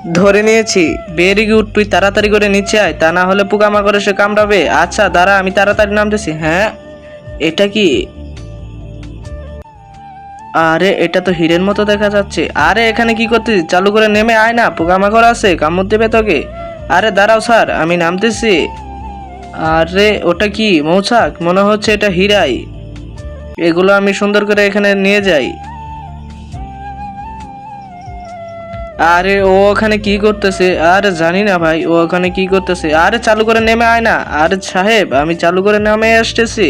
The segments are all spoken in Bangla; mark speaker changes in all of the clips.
Speaker 1: ধরে নিয়েছি। ভেরি গুড, তুই তাড়াতাড়ি করে নিচে আয়, তা না হলে পোকামাকড়ে সে কামড়াবে। আচ্ছা দাঁড়া, আমি তাড়াতাড়ি নামতেছি। হ্যাঁ, এটা কি? আরে এটা তো হীরের মতো দেখা যাচ্ছে। আরে এখানে কি করতেছিস? চালু করে নেমে আয় না, পোকামাকড় আছে, কামড় দেবে তোকে। আরে দাঁড়াও স্যার, আমি নামতেছি। আরে ওটা কি মৌচাক? মনে হচ্ছে এটা হীরাই। এগুলো আমি সুন্দর করে এখানে নিয়ে যাই। আরে ও ওখানে কি করতেছে? আরে জানি না ভাই, ও ওখানে কি করতেছে। আরে চালু করে নেমে আয় না। আরে সাহেব, আমি চালু করে নেমে আসতেছি।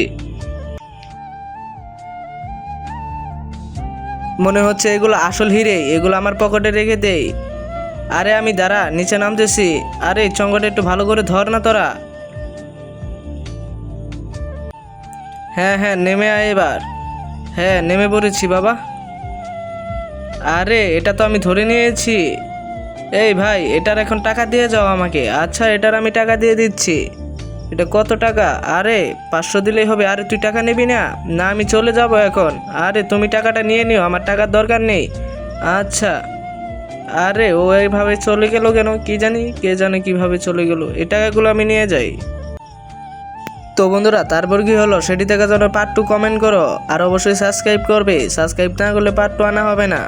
Speaker 1: মনে হচ্ছে এগুলো আসল হিরে, এগুলো আমার পকেটে রেখে দেই। আরে আমি দাঁড়া, নিচে নামতেছি। আরে চঙ্গটা একটু ভালো করে ধর না তোরা। হ্যাঁ হ্যাঁ, নেমে আয় এবার। হ্যাঁ, নেমে পড়েছি বাবা। আরে এটা তো আমি ধরে নিয়েছি। এই ভাই, এটার এখন টাকা দিয়ে যাও আমাকে। আচ্ছা, এটার আমি টাকা দিয়ে দিচ্ছি। এটা কত টাকা? আরে 500 দিলেই হবে। আরে তুই টাকা নিবি না? না, আমি চলে যাব এখন। আরে তুমি টাকাটা নিয়ে নিও, আমার টাকার দরকার নেই। আচ্ছা। আরে ও এইভাবে চলে গেল কেন? কি জানি, কে জানে কিভাবে চলে গেল। এই টাকাগুলো আমি নিয়ে যাই। তো বন্ধুরা, তারপর কি হলো সেটি দেখার জন্য পার্ট 2 কমেন্ট করো। আর অবশ্যই সাবস্ক্রাইব করবে, সাবস্ক্রাইব না করলে পার্ট 2 আনা হবে না।